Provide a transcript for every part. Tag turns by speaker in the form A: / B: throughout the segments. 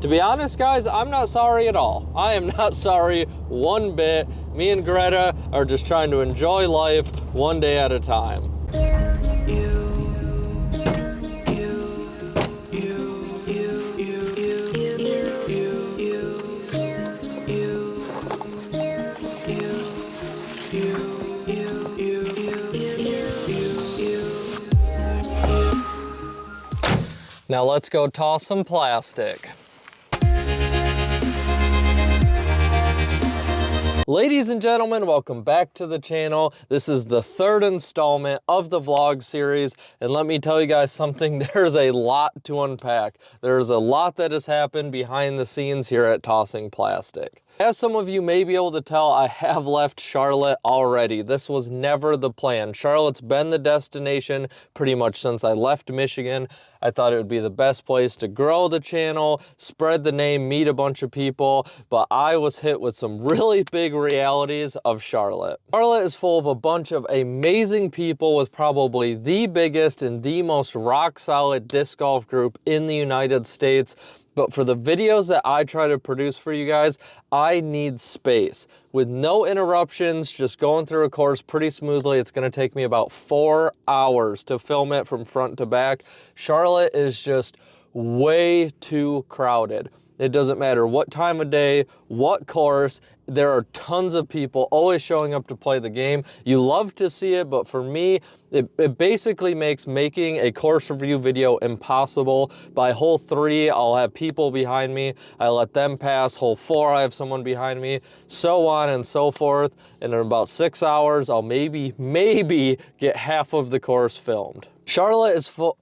A: To be honest, guys, I'm not sorry at all. I am not sorry one bit. Me and Greta are just trying to enjoy life one day at a time. Now let's go toss some plastic. Ladies and gentlemen, welcome back to the channel. This is the third installment of the vlog series, and let me tell you guys something, there's a lot to unpack. There's a lot that has happened behind the scenes here at Tossing Plastic. As some of you may be able to tell, I have left Charlotte already. This was never the plan. Charlotte's been the destination pretty much since I left Michigan. I thought it would be the best place to grow the channel, spread the name, meet a bunch of people, but I was hit with some really big realities of Charlotte. Charlotte is full of a bunch of amazing people with probably the biggest and the most rock-solid disc golf group in the United States. But for the videos that I try to produce for you guys, I need space. With no interruptions, just going through a course pretty smoothly. It's gonna take me about 4 hours to film it from front to back. Charlotte is just way too crowded. It doesn't matter what time of day, what course, there are tons of people always showing up to play the game. You love to see it, but for me, it basically makes making a course review video impossible. By hole 3, I'll have people behind me. I let them pass. Hole 4, I have someone behind me, so on and so forth. And in about 6 hours, I'll maybe get half of the course filmed. Charlotte is full.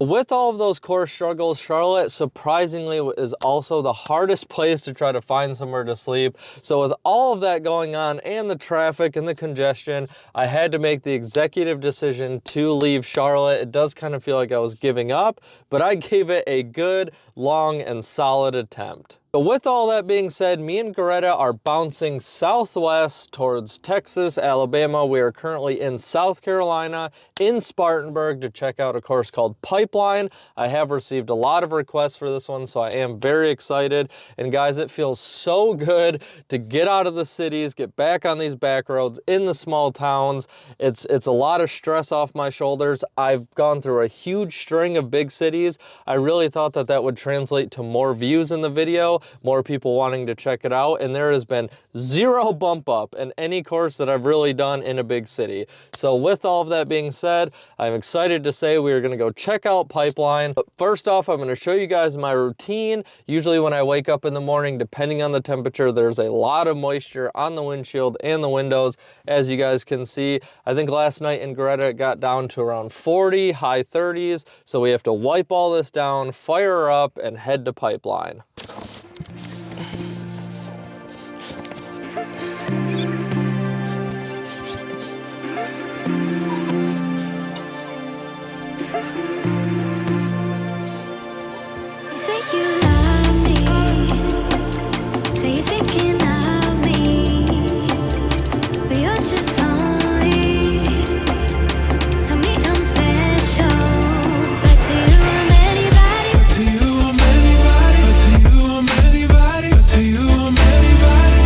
A: With all of those course struggles, Charlotte surprisingly is also the hardest place to try to find somewhere to sleep. So with all of that going on and the traffic and the congestion, I had to make the executive decision to leave Charlotte. It does kind of feel like I was giving up, but I gave it a good, long, and solid attempt. But with all that being said, me and Greta are bouncing southwest towards Texas, Alabama. We are currently in South Carolina, in Spartanburg, to check out a course called Pipeline. I have received a lot of requests for this one, so I am very excited. And guys, it feels so good to get out of the cities, get back on these back roads in the small towns. It's a lot of stress off my shoulders. I've gone through a huge string of big cities. I really thought that that would translate to more views in the video, more people wanting to check it out, and there has been zero bump up in any course that I've really done in a big city. So with all of that being said, I'm excited to say we are going to go check out Pipeline. But first off, I'm going to show you guys my routine. Usually when I wake up in the morning, depending on the temperature, there's a lot of moisture on the windshield and the windows, as you guys can see. I think last night in Greta it got down to around 40, high 30s, so we have to wipe all this down, fire her up, and head to Pipeline.
B: You say you love me, say you're thinking of me, but you're just lonely. Tell me I'm special, but to you I'm anybody. But to you I'm anybody. But to you I'm anybody. But to you I'm anybody.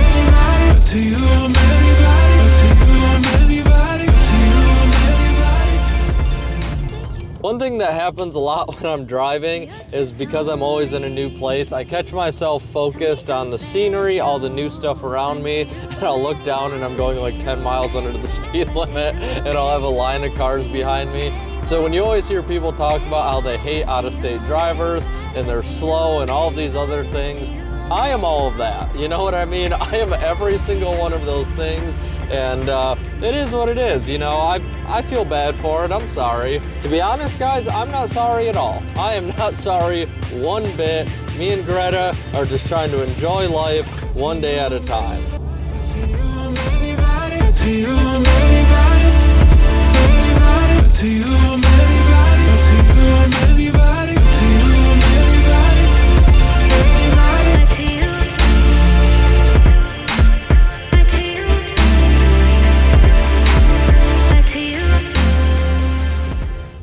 B: Anybody. But to you I'm anybody. But to you I'm anybody. But to you I'm anybody.
A: One thing that happens a lot when I'm driving is because I'm always in a new place, I catch myself focused on the scenery, all the new stuff around me, and I'll look down and I'm going like 10 miles under the speed limit, and I'll have a line of cars behind me. So when you always hear people talk about how they hate out-of-state drivers and they're slow and all of these other things, I am all of that. You know what I mean? I am every single one of those things, and it is what it is. You know, I feel bad for it. I'm sorry. To be honest, guys, I'm not sorry at all. I am not sorry one bit. Me and Greta are just trying to enjoy life one day at a time.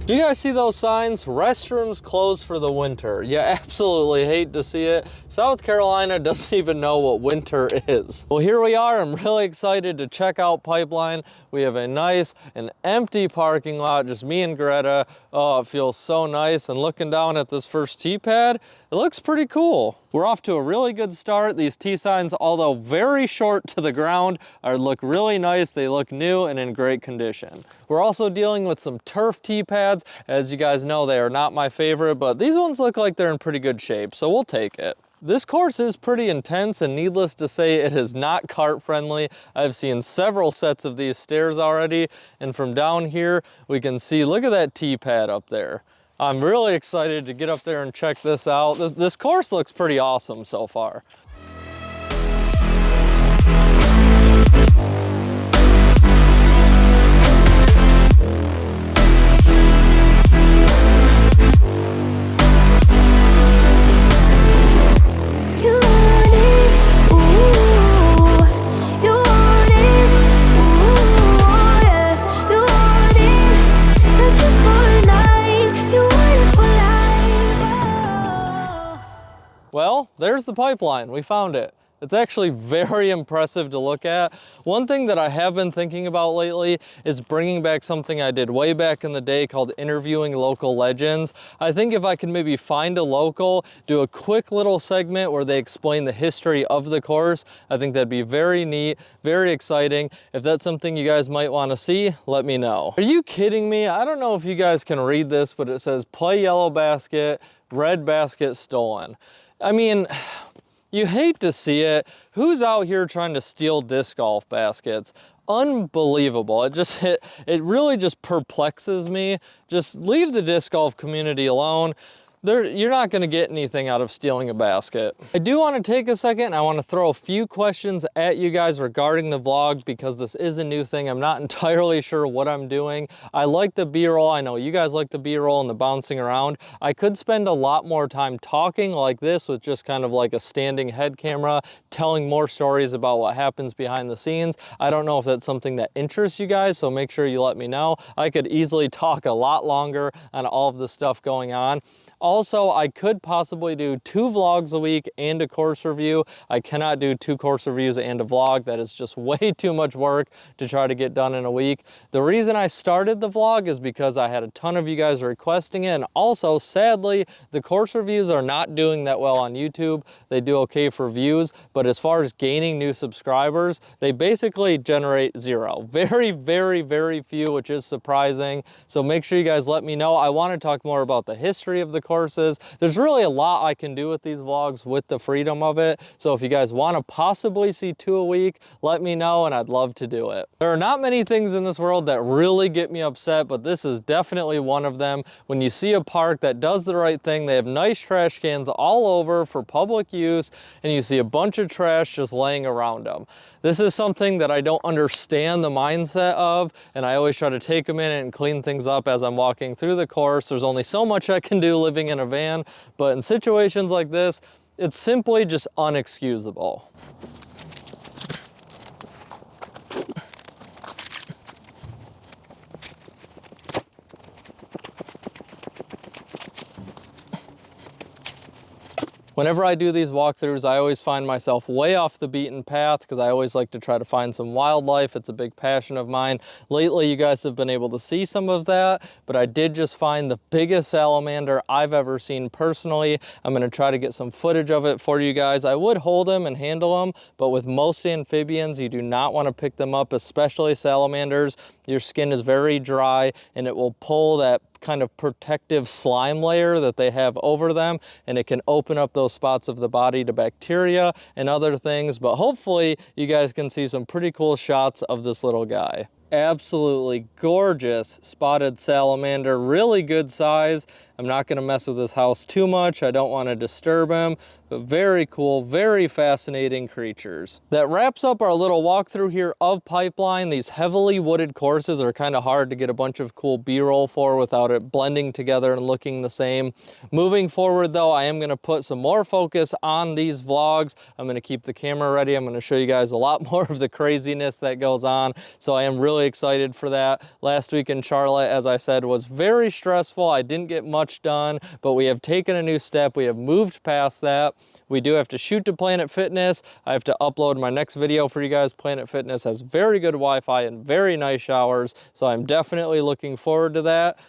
A: Do you guys see those signs? Restrooms closed for the winter. You absolutely hate to see it. South Carolina doesn't even know what winter is. Well, here we are. I'm really excited to check out Pipeline. We have a nice and empty parking lot, just me and Greta. Oh, it feels so nice. And looking down at this first tee pad, it looks pretty cool. We're off to a really good start. These tee signs, although very short to the ground, look really nice. They look new and in great condition. We're also dealing with some turf tee pads. As you guys know, they are not my favorite, but these ones look like they're in pretty good shape, so we'll take it. This course is pretty intense, and needless to say, it is not cart friendly. I've seen several sets of these stairs already, and from down here, we can see, look at that tee pad up there. I'm really excited to get up there and check this out. This course looks pretty awesome so far. Well, there's the Pipeline. We found it. It's actually very impressive to look at. One thing that I have been thinking about lately is bringing back something I did way back in the day called interviewing local legends. I think if I can maybe find a local, do a quick little segment where they explain the history of the course, I think that'd be very neat, very exciting. If that's something you guys might want to see, let me know. Are you kidding me? I don't know if you guys can read this, but it says play yellow basket, red basket stolen. I mean, you hate to see it. Who's out here trying to steal disc golf baskets? Unbelievable. It really just perplexes me. Just leave the disc golf community alone. You're not going to get anything out of stealing a basket. I do want to take a second. I want to throw a few questions at you guys regarding the vlog because this is a new thing. I'm not entirely sure what I'm doing. I like the B-roll. I know you guys like the B-roll and the bouncing around. I could spend a lot more time talking like this with just kind of like a standing head camera, telling more stories about what happens behind the scenes. I don't know if that's something that interests you guys, so make sure you let me know. I could easily talk a lot longer on all of the stuff going on. Also, I could possibly do 2 vlogs a week and a course review. I cannot do 2 course reviews and a vlog. That is just way too much work to try to get done in a week. The reason I started the vlog is because I had a ton of you guys requesting it. And also, sadly, the course reviews are not doing that well on YouTube. They do okay for views, but as far as gaining new subscribers, they basically generate 0. Very, very, very few, which is surprising. So make sure you guys let me know. I want to talk more about the history of the courses. There's really a lot I can do with these vlogs with the freedom of it. So if you guys want to possibly see 2 a week, let me know and I'd love to do it. There are not many things in this world that really get me upset, but this is definitely one of them. When you see a park that does the right thing, they have nice trash cans all over for public use, and you see a bunch of trash just laying around them. This is something that I don't understand the mindset of, and I always try to take a minute and clean things up as I'm walking through the course. There's only so much I can do living in a van, but in situations like this, it's simply just unexcusable. Whenever I do these walkthroughs, I always find myself way off the beaten path because I always like to try to find some wildlife. It's a big passion of mine. Lately, you guys have been able to see some of that, but I did just find the biggest salamander I've ever seen personally. I'm going to try to get some footage of it for you guys. I would hold them and handle them, but with most amphibians, you do not want to pick them up, especially salamanders. Your skin is very dry and it will pull that kind of protective slime layer that they have over them, and it can open up those spots of the body to bacteria and other things. But hopefully you guys can see some pretty cool shots of this little guy. Absolutely gorgeous spotted salamander, really good size. I'm not going to mess with his house too much. I don't want to disturb him, But very cool, very fascinating creatures. That wraps up our little walkthrough here of Pipeline. These heavily wooded courses are kind of hard to get a bunch of cool B-roll for without it blending together and looking the same. Moving forward though, I am going to put some more focus on these vlogs. I'm going to keep the camera ready. I'm going to show you guys a lot more of the craziness that goes on. So I am really excited for that. Last week in Charlotte, as I said, was very stressful. I didn't get much done, but we have taken a new step. We have moved past that. We do have to shoot to Planet Fitness. I have to upload my next video for you guys. Planet Fitness has very good Wi-Fi and very nice showers, so I'm definitely looking forward to that.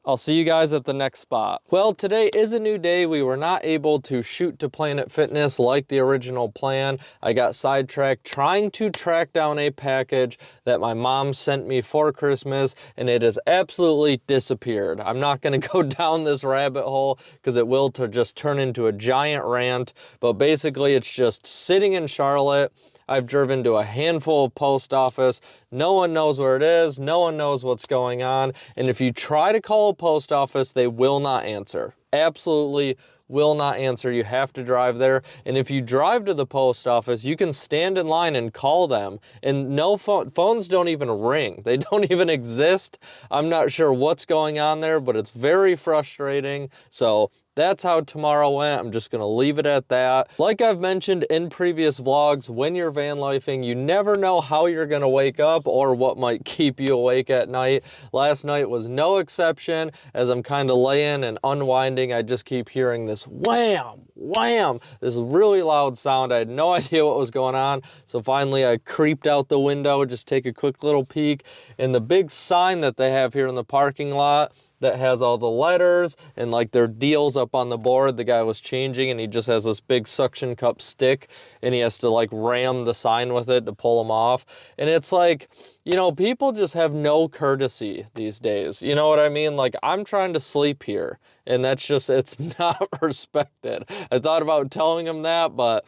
A: I'll see you guys at the next spot. Well, today is a new day. We were not able to shoot to Planet Fitness like the original plan. I got sidetracked trying to track down a package that my mom sent me for Christmas, and it has absolutely disappeared. I'm not gonna go down this rabbit hole because it will just turn into a giant rant, but basically it's just sitting in Charlotte. I've driven to a handful of post office. No one knows where it is. No one knows what's going on. And if you try to call a post office, they will not answer. Absolutely will not answer. You have to drive there. And if you drive to the post office, you can stand in line and call them. And no phones don't even ring. They don't even exist. I'm not sure what's going on there, but it's very frustrating. So that's how tomorrow went. I'm just gonna leave it at that. Like I've mentioned in previous vlogs, when you're van lifing, you never know how you're gonna wake up or what might keep you awake at night. Last night was no exception. As I'm kind of laying and unwinding, I just keep hearing this wham, wham, this really loud sound. I had no idea what was going on. So finally I creeped out the window, just take a quick little peek. And the big sign that they have here in the parking lot that has all the letters and like their deals up on the board. The guy was changing and he just has this big suction cup stick and he has to like ram the sign with it to pull them off. And it's like, you know, people just have no courtesy these days. You know what I mean? Like, I'm trying to sleep here and that's just, it's not respected. I thought about telling him that, but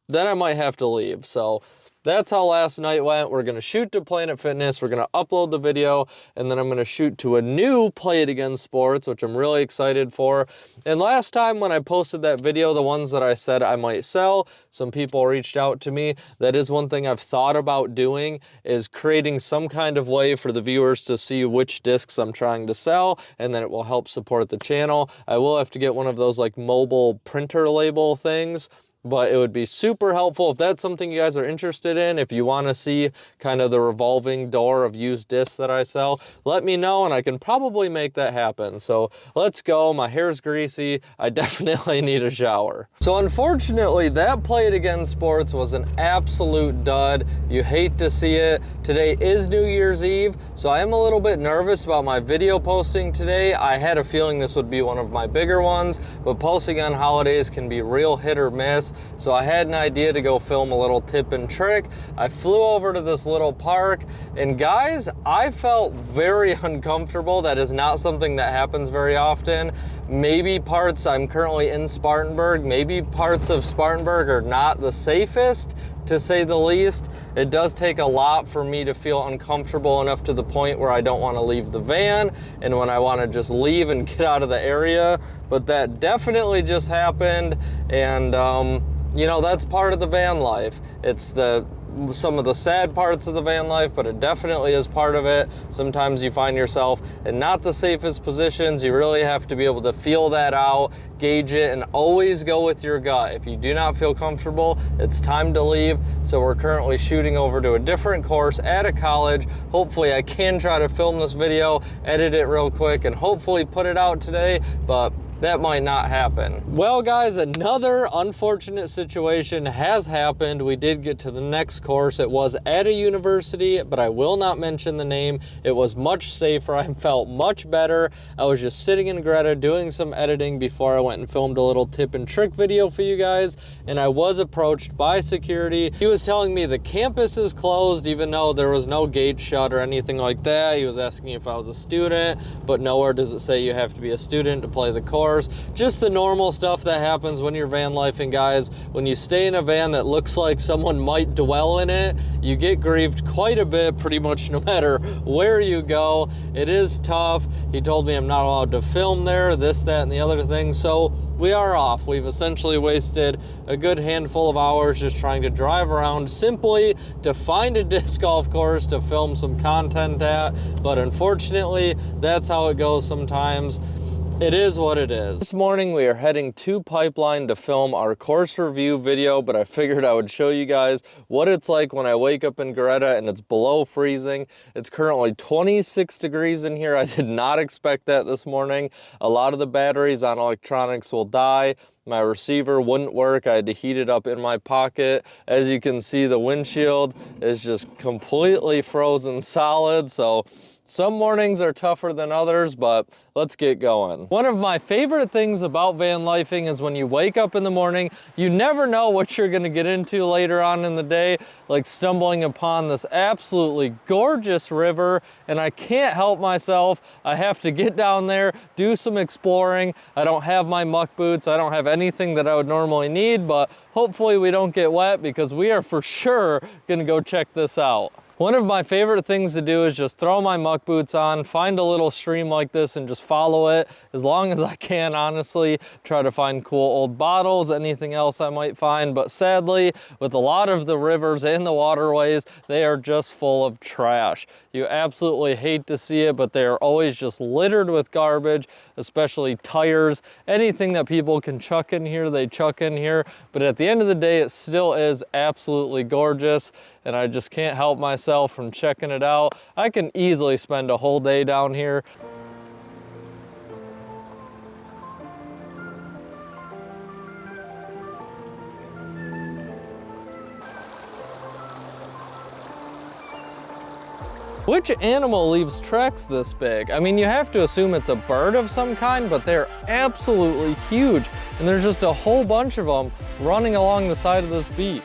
A: then I might have to leave. So that's how last night went. We're gonna shoot to Planet Fitness, we're gonna upload the video, and then I'm gonna shoot to a new Play It Again Sports, which I'm really excited for. And last time when I posted that video, the ones that I said I might sell, some people reached out to me. That is one thing I've thought about doing, is creating some kind of way for the viewers to see which discs I'm trying to sell, and then it will help support the channel. I will have to get one of those like mobile printer label things, but it would be super helpful if that's something you guys are interested in. If you want to see kind of the revolving door of used discs that I sell, let me know and I can probably make that happen. So let's go. My hair's greasy. I definitely need a shower. So unfortunately, that Play It Again Sports was an absolute dud. You hate to see it. Today is New Year's Eve, so I am a little bit nervous about my video posting today. I had a feeling this would be one of my bigger ones, but posting on holidays can be real hit or miss. So I had an idea to go film a little tip and trick. I flew over to this little park, and guys, I felt very uncomfortable. That is not something that happens very often. Maybe parts, I'm currently in Spartanburg, maybe parts of Spartanburg are not the safest, to say the least. It does take a lot for me to feel uncomfortable enough to the point where I don't want to leave the van and when I want to just leave and get out of the area. But that definitely just happened, and you know, that's part of the van life. It's some of the sad parts of the van life, but it definitely is part of it. Sometimes you find yourself in not the safest positions. You really have to be able to feel that out, gauge it, and always go with your gut. If you do not feel comfortable, it's time to leave. So we're currently shooting over to a different course at a college. Hopefully I can try to film this video, edit it real quick, and hopefully put it out today, but that might not happen. Well guys, another unfortunate situation has happened. We did get to the next course. It was at a university, but I will not mention the name. It was much safer. I felt much better. I was just sitting in Greta doing some editing before I went and filmed a little tip and trick video for you guys, and I was approached by security. He was telling me the campus is closed even though there was no gate shut or anything like that. He was asking me if I was a student, but nowhere does it say you have to be a student to play the course. Just the normal stuff that happens when you're van lifing, guys. When you stay in a van that looks like someone might dwell in it, you get grieved quite a bit pretty much no matter where you go. It is tough. He told me I'm not allowed to film there, this, that, and the other thing. So so we are off. We've essentially wasted a good handful of hours just trying to drive around simply to find a disc golf course to film some content at, but unfortunately, that's how it goes sometimes. It is what it is. This morning we are heading to Pipeline to film our course review video, but I figured I would show you guys what it's like when I wake up in Greta and it's below freezing. It's currently 26 degrees in here. I did not expect that this morning. A lot of the batteries on electronics will die. My receiver wouldn't work. I had to heat it up in my pocket. As you can see, the windshield is just completely frozen solid. So some mornings are tougher than others, but let's get going. One of my favorite things about van lifing is when you wake up in the morning, you never know what you're gonna get into later on in the day, like stumbling upon this absolutely gorgeous river, and I can't help myself. I have to get down there, do some exploring. I don't have my muck boots. I don't have anything that I would normally need, but hopefully we don't get wet because we are for sure gonna go check this out. One of my favorite things to do is just throw my muck boots on, find a little stream like this and just follow it as long as I can, honestly. Try to find cool old bottles, anything else I might find. But sadly, with a lot of the rivers and the waterways, they are just full of trash. You absolutely hate to see it, but they are always just littered with garbage, especially tires. Anything that people can chuck in here, they chuck in here. But at the end of the day, it still is absolutely gorgeous, and I just can't help myself from checking it out. I can easily spend a whole day down here. Which animal leaves tracks this big? I mean, you have to assume it's a bird of some kind, but they're absolutely huge. And there's just a whole bunch of them running along the side of this beach.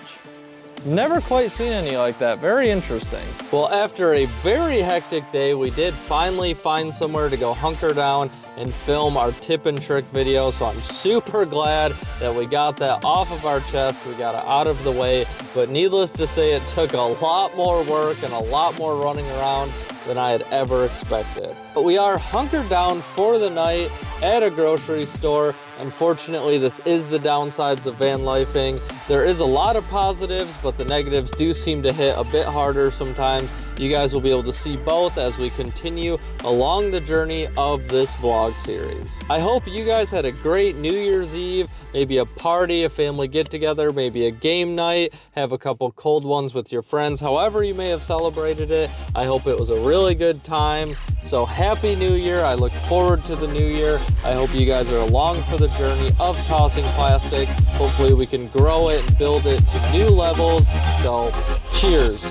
A: Never quite seen any like that. Very interesting. Well, after a very hectic day, we did finally find somewhere to go hunker down and film our tip and trick video. So I'm super glad that we got that off of our chest. We got it out of the way, but needless to say, it took a lot more work and a lot more running around than I had ever expected. But we are hunkered down for the night at a grocery store. Unfortunately, this is the downsides of van lifing. There is a lot of positives, but the negatives do seem to hit a bit harder sometimes. You guys will be able to see both as we continue along the journey of this vlog series. I hope you guys had a great New Year's Eve, maybe a party, a family get together, maybe a game night, have a couple cold ones with your friends, however you may have celebrated it. I hope it was a really good time. So happy New Year. I look forward to the new year. I hope you guys are along for the journey of tossing plastic. Hopefully we can grow it and build it to new levels. So cheers.